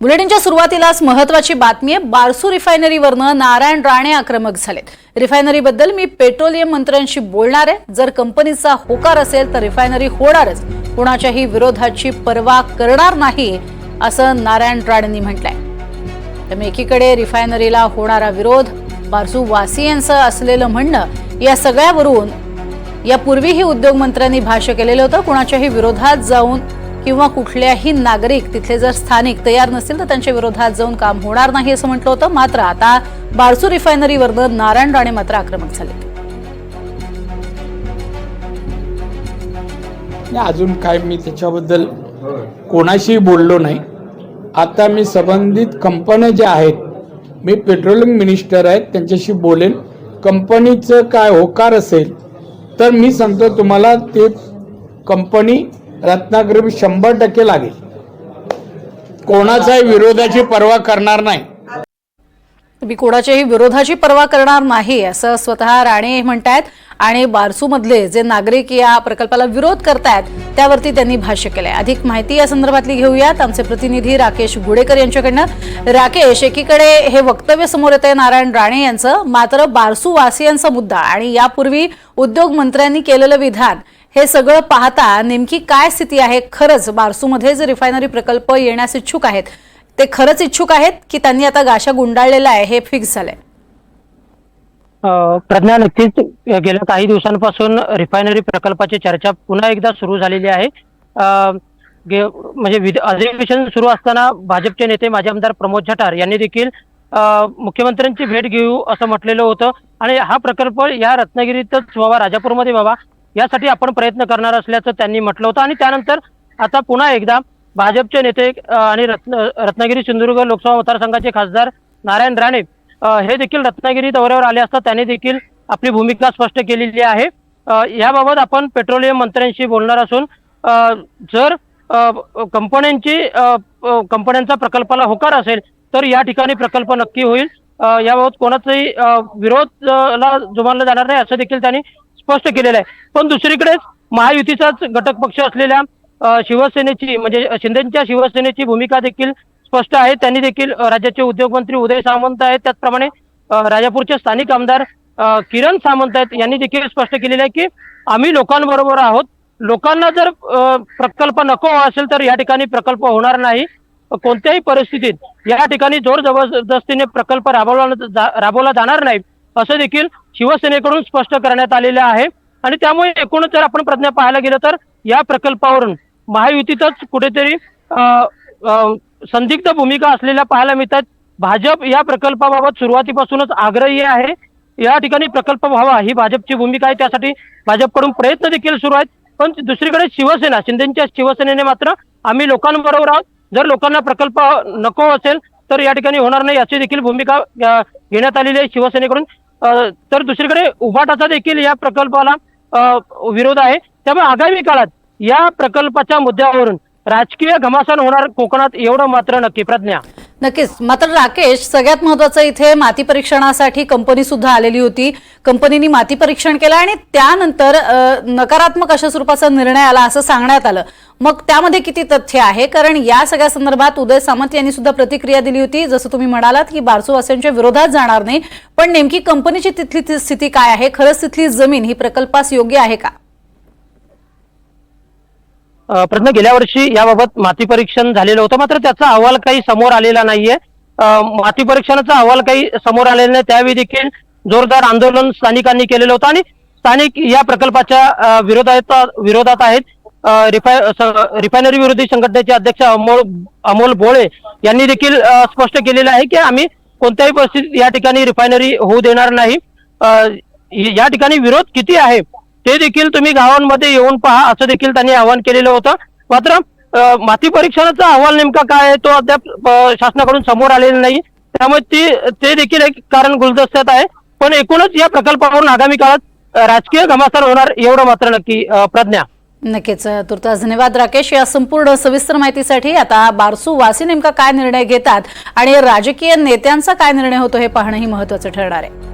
बुलेटिनच्या सुरुवातीलाच महत्त्वाची बातमी आहे। बारसू रिफायनरीवरनं नारायण राणे आक्रमक झालेत। रिफायनरीबद्दल मी पेट्रोलियम मंत्र्यांशी बोलणार आहे। जर कंपनीचा होकार असेल तर रिफायनरी होणारच, कोणाच्याही विरोधाची पर्वा करणार नाही असं नारायण राणेंनी म्हटलंय। तर एकीकडे रिफायनरीला होणारा विरोध, बारसू वासियांचं असलेलं म्हणणं, या सगळ्यावरून यापूर्वीही उद्योग मंत्र्यांनी भाष्य केलेलं होतं। कोणाच्याही विरोधात जाऊन किंवा कुठल्याही नागरिक तिथले जर स्थानिक तयार नसतील तर त्यांच्या विरोधात जाऊन काम होणार नाही असं म्हटलं होतं। मात्र आता बारसू रिफायनरीवरनं नारायण राणे मात्र आक्रमक झाले। अजून काय मी त्याच्याबद्दल कोणाशी बोललो नाही। आता मी संबंधित कंपन्या ज्या आहेत, मी पेट्रोलियम मिनिस्टर आहेत, त्यांच्याशी बोलेन। कंपनीचं काय होकार असेल तर मी सांगतो तुम्हाला, ते कंपनी रत्नागिरी 100% लागेल, कोणाच्याही विरोधाची पर्वा करणार नाही। मी कोणाच्याही विरोधाची पर्वा करणार नाही असं स्वतः राणे म्हणतायत। आणि बारसू मधले जे नागरिक या प्रकल्पाला विरोध करतायत त्यावरती त्यांनी भाष्य केलंय। अधिक माहिती या संदर्भातली घेऊयात आमचे प्रतिनिधी राकेश गुडेकर यांच्याकडनं। राकेश, एकीकडे हे वक्तव्य समोर येतंय नारायण राणे यांचं, मात्र बारसू वासियांचा मुद्दा आणि यापूर्वी उद्योग मंत्र्यांनी केलेलं विधान, हे सगळं पाहता नेमकी काय स्थिती आहे? खरंच बारसूमध्ये जे रिफायनरी प्रकल्प येण्यास इच्छुक आहेत ते खरंच इच्छुक आहेत की त्यांनी आता गाशा गुंडाळलेला आहे हे फिक्स झालंय? प्रज्ञा, नक्कीच गेल्या काही दिवसांपासून रिफायनरी प्रकल्पाची चर्चा पुन्हा एकदा सुरू झालेली आहे। म्हणजे अधिवेशन सुरू असताना भाजपचे नेते माजी आमदार प्रमोद झटार यांनी देखील मुख्यमंत्र्यांची भेट घेऊ असं म्हटलेलं होतं आणि हा प्रकल्प या रत्नागिरीतच व्हावा, राजापूरमध्ये व्हावा, यासाठी आपण प्रयत्न करणार असल्याचं त्यांनी म्हटलं होतं। आणि त्यानंतर आता पुन्हा एकदा भाजपचे नेते आणि रत्नागिरी सिंधुदुर्ग लोकसभा मतदारसंघाचे खासदार नारायण राणे हे देखील रत्नागिरी दौऱ्यावर आले असता त्यांनी देखील आपली भूमिका स्पष्ट केलेली आहे। याबाबत आपण पेट्रोलियम मंत्र्यांशी बोलणार असून जर कंपन्यांचा प्रकल्पाला होकार असेल तर या ठिकाणी प्रकल्प नक्की होईल। याबाबत कोणाचाही विरोधला जुमानला जाणार नाही असं देखील त्यांनी स्पष्ट केलेलं आहे। पण दुसरीकडेच महायुतीचाच घटक पक्ष असलेल्या शिवसेनेची, म्हणजे शिंदेच्या शिवसेनेची भूमिका देखील स्पष्ट आहे। त्यांनी देखील राज्याचे उद्योगमंत्री उदय सामंत आहेत, त्याचप्रमाणे राजापूरचे स्थानिक आमदार किरण सामंत आहेत, यांनी देखील स्पष्ट केलेलं आहे की आम्ही लोकांबरोबर आहोत। लोकांना जर प्रकल्प नको असेल तर या ठिकाणी प्रकल्प होणार नाही। कोणत्याही परिस्थितीत या ठिकाणी जोर जबरदस्तीने प्रकल्प राबवला जाणार नाही असं देखील शिवसेनेकडून स्पष्ट करण्यात आलेलं आहे। आणि त्यामुळे एकूणच जर आपण प्रज्ञा पाहायला गेलं तर या प्रकल्पावरून महायुतीतच कुठेतरी संदिग्ध भूमिका असलेल्या पाहायला मिळतात। भाजप या प्रकल्पाबाबत सुरुवातीपासूनच आग्रही आहे। या ठिकाणी प्रकल्प व्हावा ही भाजपची भूमिका आहे, त्यासाठी भाजपकडून प्रयत्न देखील सुरू आहेत। पण दुसरीकडे शिवसेना, शिंदेच्या शिवसेनेने मात्र आम्ही लोकांबरोबर आहोत, जर लोकांना प्रकल्प नको असेल तर या ठिकाणी होणार नाही अशी देखील भूमिका घेण्यात आलेली आहे शिवसेनेकडून। तर दुसरीकडे उभाटाचा देखील या प्रकल्पाला विरोध आहे। त्यामुळे आगामी काळात या प्रकल्पाच्या मुद्द्यावरून राजकीय घमासान होणार कोकणात, एवढं मात्र नक्की। प्रज्ञा, नक्कीच। मात्र राकेश, सगळ्यात महत्त्वाचं इथे माती परीक्षणासाठी कंपनी सुद्धा आलेली होती। कंपनीने माती परीक्षण केलं आणि त्यानंतर नकारात्मक अशा स्वरूपाचा निर्णय आला असं सांगण्यात आलं। मग त्यामध्ये किती तथ्य आहे? कारण या सगळ्या संदर्भात उदय सामंत यांनी सुद्धा प्रतिक्रिया दिली होती, जसं तुम्ही म्हणालात की बारसूवासियांच्या विरोधात जाणार नाही। पण नेमकी कंपनीची तिथली स्थिती काय आहे? खरंच तिथली जमीन ही प्रकल्पास योग्य आहे का? प्रज्ञा, गेल्या वर्षी याबाबत माती परीक्षण झालेलं होतं, मात्र त्याचा अहवाल काही समोर आलेला नाहीये। माती परीक्षणाचा अहवाल काही समोर आलेला नाही। त्यावेळी देखील जोरदार आंदोलन स्थानिकांनी केलेलं होतं आणि स्थानिक या प्रकल्पाच्या विरोधात आहेत। रिफायनरी विरोधी संघटनेचे अध्यक्ष अमोल बोळे यांनी देखील स्पष्ट केलेलं आहे की आम्ही कोणत्याही परिस्थितीत या ठिकाणी रिफायनरी होऊ देणार नाही। या ठिकाणी विरोध किती आहे ते देखील तुम्ही गावांमध्ये येऊन पहा असं देखील त्यांनी आवाहन केलेलं होतं। मात्र माती परीक्षणाचा अहवाल नेमका काय आहे तो अद्याप शासनाकडून समोर आलेला नाही, त्यामुळे ते देखील एक कारण गुलदस्त्यात आहे। पण एकूणच या प्रकल्पावरून आगामी काळात राजकीय घमासान होणार, एवढं मात्र नक्की। प्रज्ञा, नक्कीच। तुर्तास धन्यवाद राकेश या संपूर्ण सविस्तर माहितीसाठी। आता बारसू वासी नेमका काय निर्णय घेतात आणि राजकीय नेत्यांचा काय निर्णय होतो हे पाहणंही महत्त्वाचं ठरणार आहे।